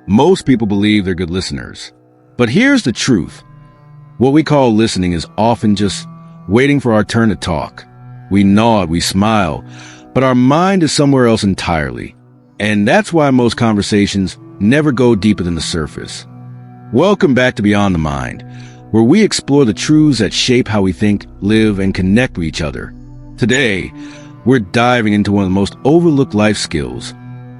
Most people believe they're good listeners. But here's the truth. What we call listening is often just waiting for our turn to talk. We nod, we smile, but our mind is somewhere else entirely. And that's why most conversations never go deeper than the surface. Welcome back to Beyond the Mind, where we explore the truths that shape how we think, live, and connect with each other. Today, we're diving into one of the most overlooked life skills,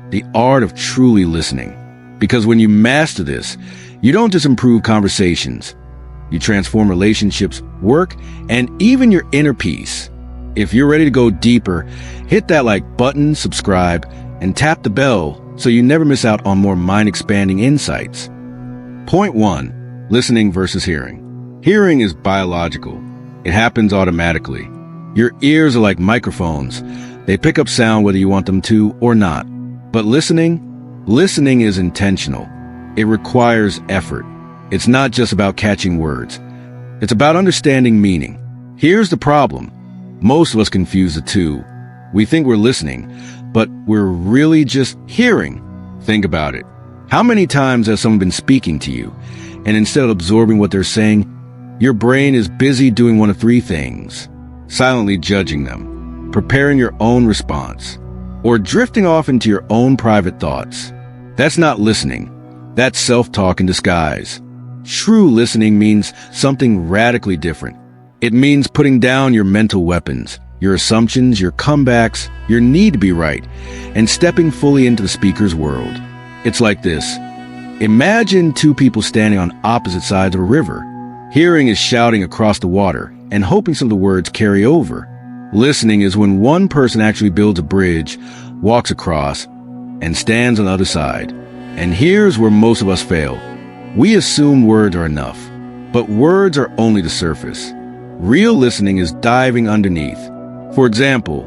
the art of truly listening. Because when you master this, you don't just improve conversations, you transform relationships, work, and even your inner peace. If you're ready to go deeper, hit that like button, subscribe, and tap the bell so you never miss out on more mind-expanding insights. Point 1. Listening versus hearing. Hearing is biological. It happens automatically. Your ears are like microphones. They pick up sound whether you want them to or not. But listening is intentional. It requires effort. It's not just about catching words. It's about understanding meaning. Here's the problem. Most of us confuse the two. We think we're listening, but we're really just hearing. Think about it. How many times has someone been speaking to you, and instead of absorbing what they're saying, your brain is busy doing one of three things: silently judging them, preparing your own response, or drifting off into your own private thoughts? That's not listening. That's self-talk in disguise. True listening means something radically different. It means putting down your mental weapons, your assumptions, your comebacks, your need to be right, and stepping fully into the speaker's world. It's like this. Imagine two people standing on opposite sides of a river. Hearing is shouting across the water and hoping some of the words carry over. Listening is when one person actually builds a bridge, walks across, and stands on the other side. And here's where most of us fail. We assume words are enough, but words are only the surface. Real listening is diving underneath. For example,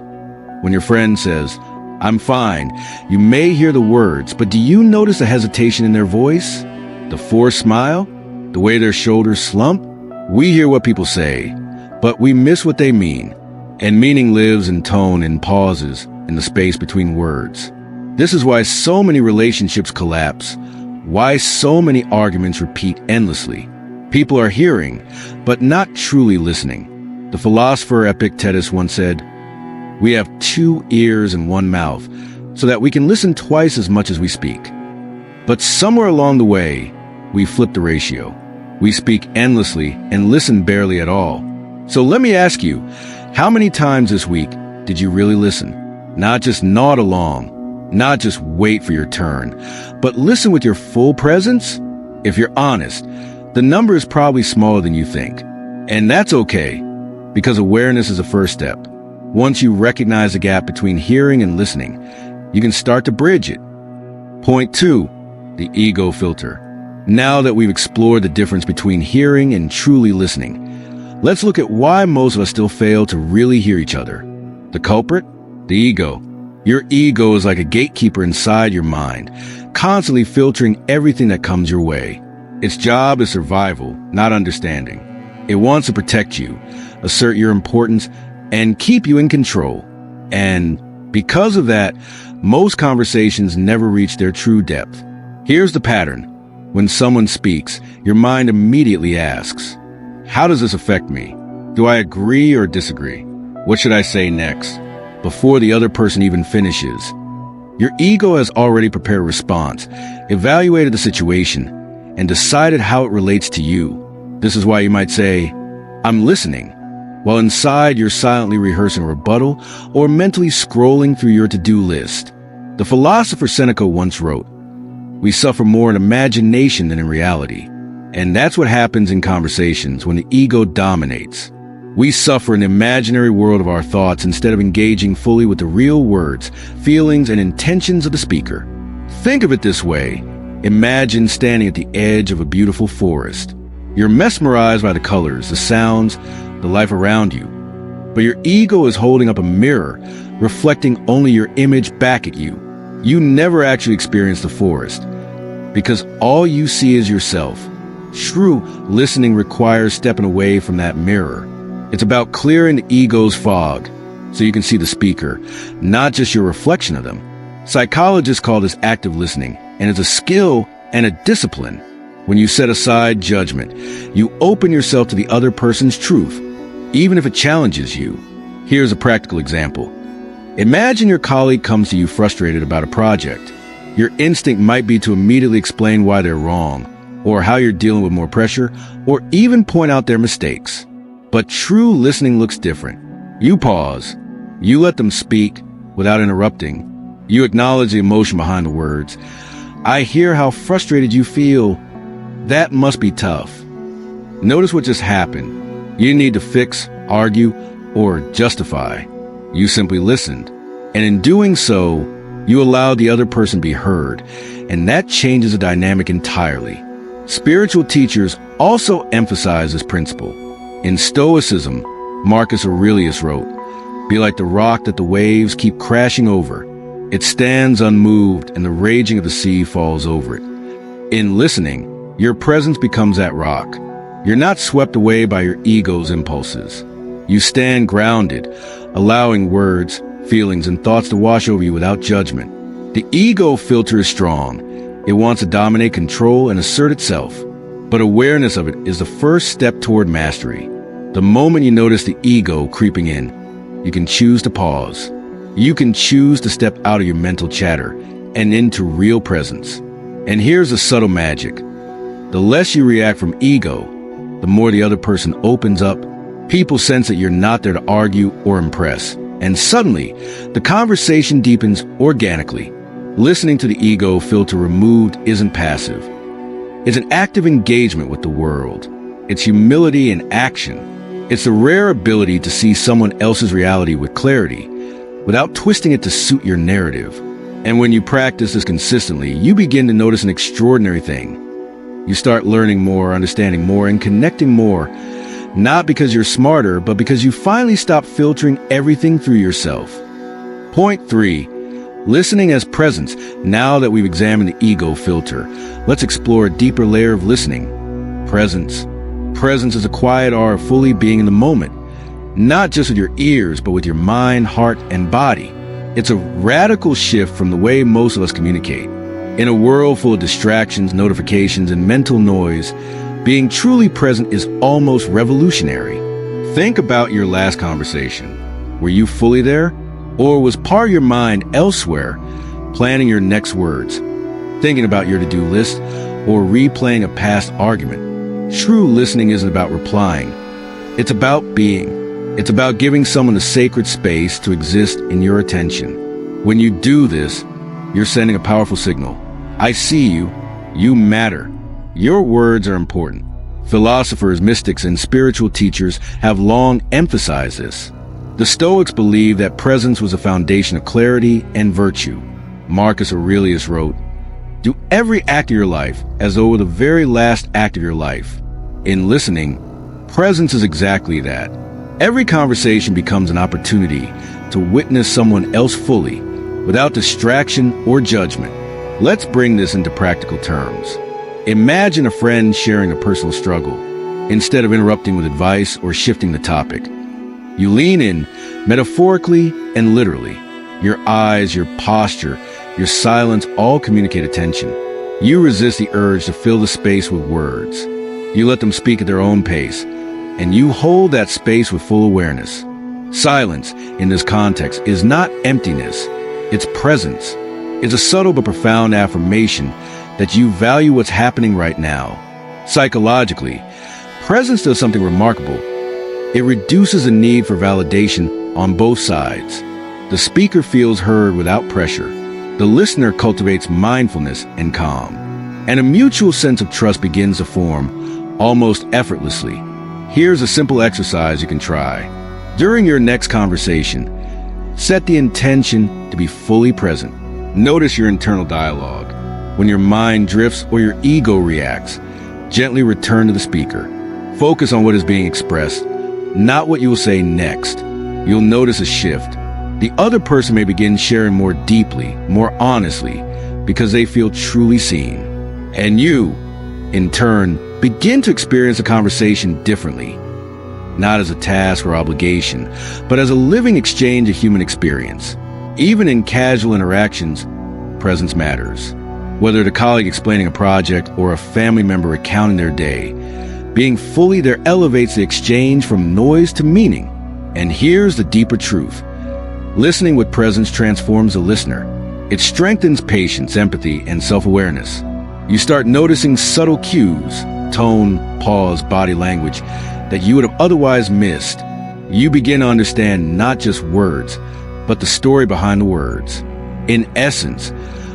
when your friend says, "I'm fine," you may hear the words, but do you notice the hesitation in their voice? The forced smile? The way their shoulders slump? We hear what people say, but we miss what they mean. And meaning lives in tone and pauses in the space between words. This is why so many relationships collapse, why so many arguments repeat endlessly. People are hearing, but not truly listening. The philosopher Epictetus once said, "We have 2 ears and 1 mouth, so that we can listen twice as much as we speak." But somewhere along the way, we flip the ratio. We speak endlessly and listen barely at all. So let me ask you, how many times this week did you really listen? Not just nod along, not just wait for your turn, but listen with your full presence? If you're honest, the number is probably smaller than you think. And that's okay, because awareness is the first step. Once you recognize the gap between hearing and listening, you can start to bridge it. Point 2, the ego filter. Now that we've explored the difference between hearing and truly listening, let's look at why most of us still fail to really hear each other. The culprit? The ego. Your ego is like a gatekeeper inside your mind, constantly filtering everything that comes your way. Its job is survival, not understanding. It wants to protect you, assert your importance, and keep you in control. And because of that, most conversations never reach their true depth. Here's the pattern. When someone speaks, your mind immediately asks, "How does this affect me? Do I agree or disagree? What should I say next?" Before the other person even finishes. Your ego has already prepared a response, evaluated the situation, and decided how it relates to you. This is why you might say, "I'm listening," while inside you're silently rehearsing a rebuttal or mentally scrolling through your to-do list. The philosopher Seneca once wrote, "We suffer more in imagination than in reality." And that's what happens in conversations when the ego dominates. We suffer in the imaginary world of our thoughts instead of engaging fully with the real words, feelings, and intentions of the speaker. Think of it this way. Imagine standing at the edge of a beautiful forest. You're mesmerized by the colors, the sounds, the life around you. But your ego is holding up a mirror, reflecting only your image back at you. You never actually experience the forest, because all you see is yourself. True listening requires stepping away from that mirror. It's about clearing the ego's fog, so you can see the speaker, not just your reflection of them. Psychologists call this active listening, and it's a skill and a discipline. When you set aside judgment, you open yourself to the other person's truth, even if it challenges you. Here's a practical example. Imagine your colleague comes to you frustrated about a project. Your instinct might be to immediately explain why they're wrong, or how you're dealing with more pressure, or even point out their mistakes. But true listening looks different. You pause. You let them speak without interrupting. You acknowledge the emotion behind the words. I hear how frustrated you feel. That must be tough. Notice what just happened. You didn't need to fix, argue, or justify. You simply listened. And in doing so, you allowed the other person to be heard. And that changes the dynamic entirely. Spiritual teachers also emphasize this principle. In Stoicism, Marcus Aurelius wrote, "Be like the rock that the waves keep crashing over. It stands unmoved and the raging of the sea falls over it." In listening, your presence becomes that rock. You're not swept away by your ego's impulses. You stand grounded, allowing words, feelings, and thoughts to wash over you without judgment. The ego filter is strong. It wants to dominate, control, and assert itself. But awareness of it is the first step toward mastery. The moment you notice the ego creeping in, you can choose to pause. You can choose to step out of your mental chatter and into real presence. And here's the subtle magic. The less you react from ego, the more the other person opens up. People sense that you're not there to argue or impress. And suddenly, the conversation deepens organically. Listening to the ego filter removed isn't passive. It's an active engagement with the world. It's humility in action. It's the rare ability to see someone else's reality with clarity, without twisting it to suit your narrative. And when you practice this consistently, you begin to notice an extraordinary thing. You start learning more, understanding more, and connecting more, not because you're smarter, but because you finally stop filtering everything through yourself. Point 3. Listening as presence. Now that we've examined the ego filter, let's explore a deeper layer of listening. Presence. Presence is a quiet art of fully being in the moment, not just with your ears, but with your mind, heart, and body. It's a radical shift from the way most of us communicate. In a world full of distractions, notifications, and mental noise, being truly present is almost revolutionary. Think about your last conversation. Were you fully there? Or was part of your mind elsewhere, planning your next words, thinking about your to-do list, or replaying a past argument? True listening isn't about replying. It's about being. It's about giving someone the sacred space to exist in your attention. When you do this, you're sending a powerful signal. I see you. You matter. Your words are important. Philosophers, mystics, and spiritual teachers have long emphasized this. The Stoics believed that presence was a foundation of clarity and virtue. Marcus Aurelius wrote, "Do every act of your life as though it were the very last act of your life." In listening, presence is exactly that. Every conversation becomes an opportunity to witness someone else fully, without distraction or judgment. Let's bring this into practical terms. Imagine a friend sharing a personal struggle. Instead of interrupting with advice or shifting the topic, you lean in, metaphorically and literally. Your eyes, your posture, your silence all communicate attention. You resist the urge to fill the space with words. You let them speak at their own pace, and you hold that space with full awareness. Silence, in this context, is not emptiness. It's presence. It's a subtle but profound affirmation that you value what's happening right now. Psychologically, presence does something remarkable. It reduces the need for validation on both sides. The speaker feels heard without pressure. The listener cultivates mindfulness and calm. And a mutual sense of trust begins to form, almost effortlessly. Here's a simple exercise you can try. During your next conversation, set the intention to be fully present. Notice your internal dialogue. When your mind drifts or your ego reacts, gently return to the speaker. Focus on what is being expressed, not what you will say next. You'll notice a shift. The other person may begin sharing more deeply, more honestly, because they feel truly seen. And you, in turn, begin to experience a conversation differently, not as a task or obligation, but as a living exchange of human experience. Even in casual interactions, presence matters. Whether it's a colleague explaining a project or a family member recounting their day, being fully there elevates the exchange from noise to meaning. And here's the deeper truth. Listening with presence transforms the listener. It strengthens patience, empathy, and self-awareness. You start noticing subtle cues, tone, pause, body language, that you would have otherwise missed. You begin to understand not just words, but the story behind the words. In essence,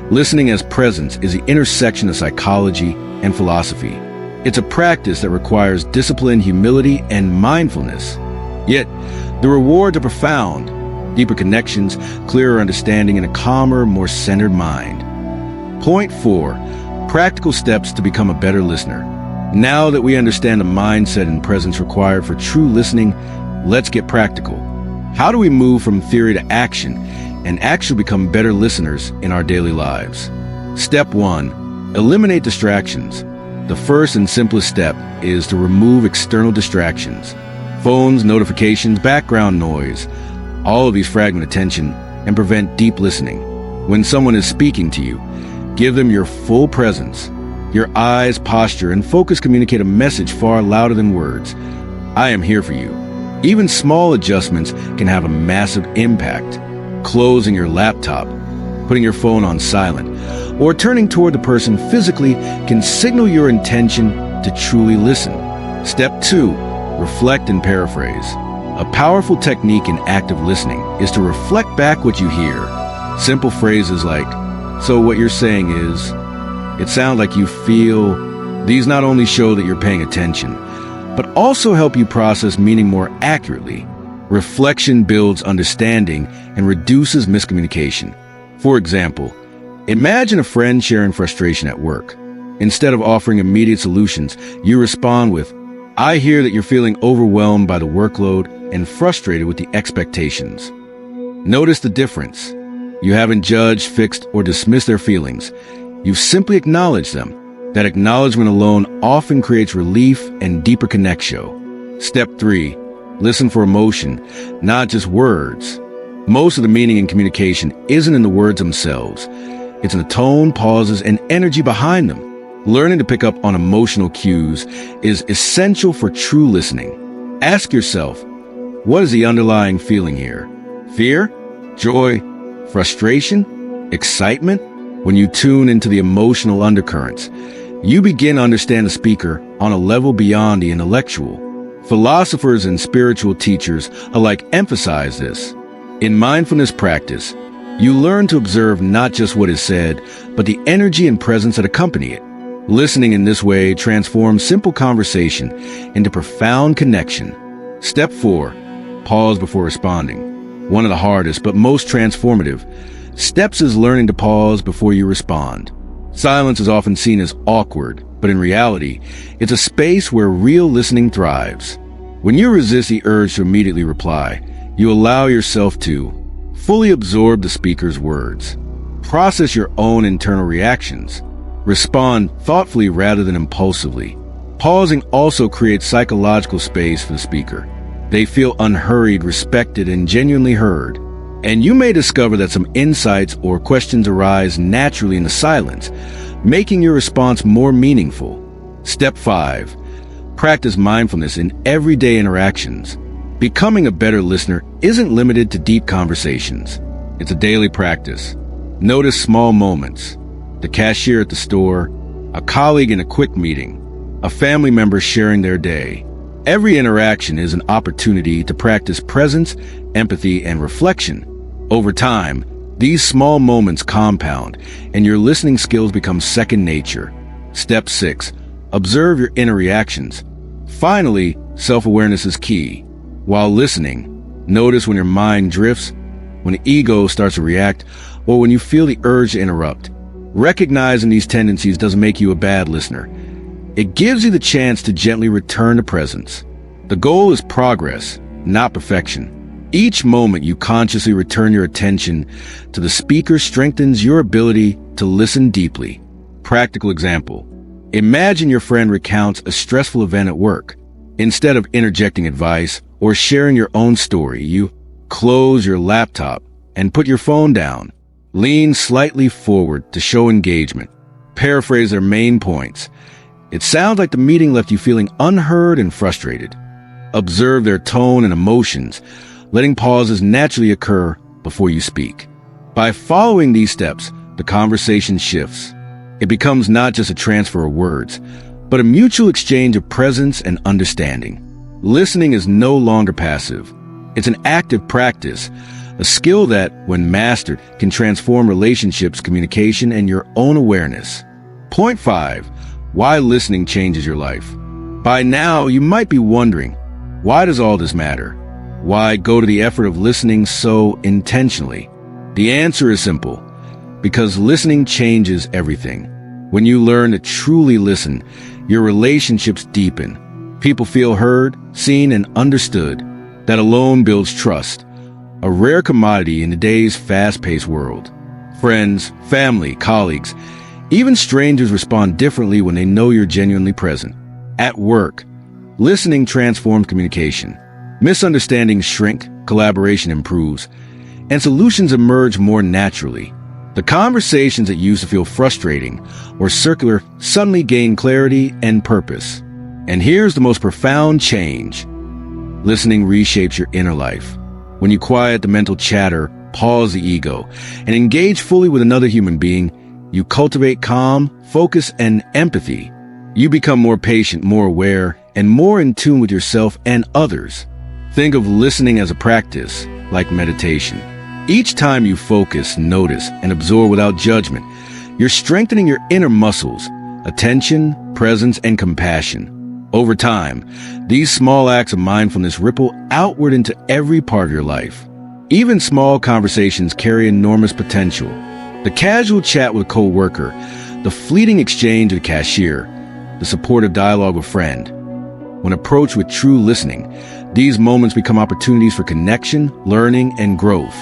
listening as presence is the intersection of psychology and philosophy. It's a practice that requires discipline, humility, and mindfulness. Yet, the rewards are profound: deeper connections, clearer understanding, and a calmer, more centered mind. Point 4. Practical steps to become a better listener. Now that we understand the mindset and presence required for true listening, let's get practical. How do we move from theory to action and actually become better listeners in our daily lives? Step 1. Eliminate distractions. The first and simplest step is to remove external distractions. Phones, notifications, background noise. All of these fragment attention and prevent deep listening. When someone is speaking to you, give them your full presence. Your eyes, posture, and focus communicate a message far louder than words. I am here for you. Even small adjustments can have a massive impact. Closing your laptop, putting your phone on silent, or turning toward the person physically can signal your intention to truly listen. Step 2. Reflect and paraphrase. A powerful technique in active listening is to reflect back what you hear. Simple phrases like, "So what you're saying is," "It sounds like you feel." These not only show that you're paying attention, but also help you process meaning more accurately. Reflection builds understanding and reduces miscommunication. For example, imagine a friend sharing frustration at work. Instead of offering immediate solutions, you respond with, "I hear that you're feeling overwhelmed by the workload and frustrated with the expectations." Notice the difference. You haven't judged, fixed, or dismissed their feelings. You've simply acknowledged them. That acknowledgement alone often creates relief and deeper connection. Step 3. Listen for emotion, not just words. Most of the meaning in communication isn't in the words themselves. It's in the tone, pauses, and energy behind them. Learning to pick up on emotional cues is essential for true listening. Ask yourself, what is the underlying feeling here? Fear? Joy? Frustration? Excitement? When you tune into the emotional undercurrents, you begin to understand the speaker on a level beyond the intellectual. Philosophers and spiritual teachers alike emphasize this. In mindfulness practice, you learn to observe not just what is said, but the energy and presence that accompany it. Listening in this way transforms simple conversation into profound connection. Step 4. Pause before responding. One of the hardest but most transformative steps is learning to pause before you respond. Silence is often seen as awkward, but in reality, it's a space where real listening thrives. When you resist the urge to immediately reply, you allow yourself to fully absorb the speaker's words, process your own internal reactions, respond thoughtfully rather than impulsively. Pausing also creates psychological space for the speaker. They feel unhurried, respected, and genuinely heard. And you may discover that some insights or questions arise naturally in the silence, making your response more meaningful. Step 5. Practice mindfulness in everyday interactions. Becoming a better listener isn't limited to deep conversations. It's a daily practice. Notice small moments. The cashier at the store, a colleague in a quick meeting, a family member sharing their day. Every interaction is an opportunity to practice presence, empathy, and reflection. Over time, these small moments compound, and your listening skills become second nature. Step 6. Observe your inner reactions. Finally, self-awareness is key. While listening, notice when your mind drifts, when the ego starts to react, or when you feel the urge to interrupt. Recognizing these tendencies doesn't make you a bad listener. It gives you the chance to gently return to presence. The goal is progress, not perfection. Each moment you consciously return your attention to the speaker strengthens your ability to listen deeply. Practical example. Imagine your friend recounts a stressful event at work. Instead of interjecting advice or sharing your own story, you close your laptop and put your phone down. Lean slightly forward to show engagement. paraphrase their main points. It sounds like the meeting left you feeling unheard and frustrated. Observe their tone and emotions, letting pauses naturally occur before you speak. By following these steps, the conversation shifts. It becomes not just a transfer of words, but a mutual exchange of presence and understanding. Listening is no longer passive. It's an active practice, a skill that, when mastered, can transform relationships, communication, and your own awareness. Point 5. Why listening changes your life. By now, you might be wondering, why does all this matter? Why go to the effort of listening so intentionally? The answer is simple. Because listening changes everything. When you learn to truly listen, your relationships deepen. People feel heard, seen, and understood. That alone builds trust, a rare commodity in today's fast-paced world. Friends, family, colleagues, even strangers respond differently when they know you're genuinely present. At work, listening transforms communication. Misunderstandings shrink, collaboration improves, and solutions emerge more naturally. The conversations that used to feel frustrating or circular suddenly gain clarity and purpose. And here's the most profound change. Listening reshapes your inner life. When you quiet the mental chatter, pause the ego, and engage fully with another human being, you cultivate calm, focus, and empathy. You become more patient, more aware, and more in tune with yourself and others. Think of listening as a practice, like meditation. Each time you focus, notice, and absorb without judgment, you're strengthening your inner muscles, attention, presence, and compassion. Over time, these small acts of mindfulness ripple outward into every part of your life. Even small conversations carry enormous potential. The casual chat with a coworker, the fleeting exchange with a cashier, the supportive dialogue with a friend. When approached with true listening, these moments become opportunities for connection, learning, and growth.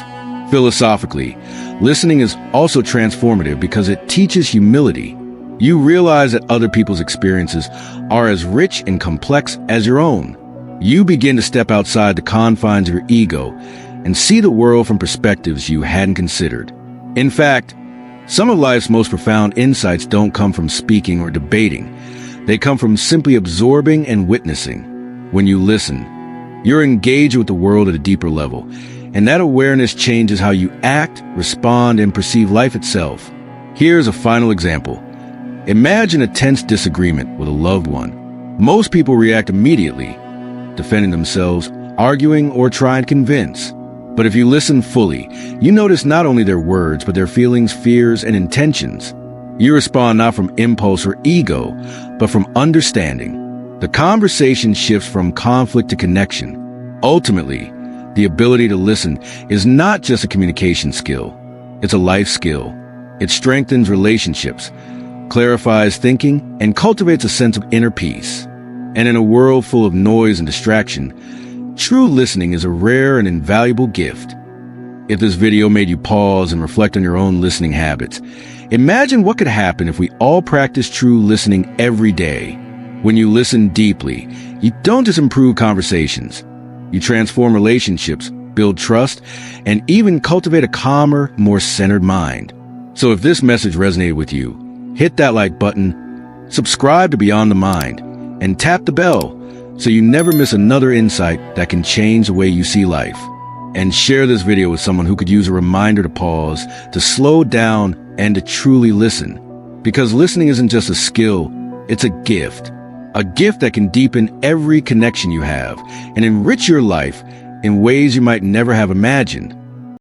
Philosophically, listening is also transformative because it teaches humility. You realize that other people's experiences are as rich and complex as your own. You begin to step outside the confines of your ego and see the world from perspectives you hadn't considered. In fact, some of life's most profound insights don't come from speaking or debating. They come from simply absorbing and witnessing. When you listen, you're engaged with the world at a deeper level, and that awareness changes how you act, respond, and perceive life itself. Here's a final example. Imagine a tense disagreement with a loved one. Most people react immediately, defending themselves, arguing, or trying to convince. But if you listen fully, you notice not only their words, but their feelings, fears, and intentions. You respond not from impulse or ego, but from understanding. The conversation shifts from conflict to connection. Ultimately, the ability to listen is not just a communication skill. It's a life skill. It strengthens relationships, clarifies thinking, and cultivates a sense of inner peace. And in a world full of noise and distraction, true listening is a rare and invaluable gift. If this video made you pause and reflect on your own listening habits, imagine what could happen if we all practice true listening every day. When you listen deeply, you don't just improve conversations. You transform relationships, build trust, and even cultivate a calmer, more centered mind. So if this message resonated with you, hit that like button, subscribe to Beyond the Mind, and tap the bell so you never miss another insight that can change the way you see life. And share this video with someone who could use a reminder to pause, to slow down, and to truly listen. Because listening isn't just a skill, it's a gift that can deepen every connection you have and enrich your life in ways you might never have imagined.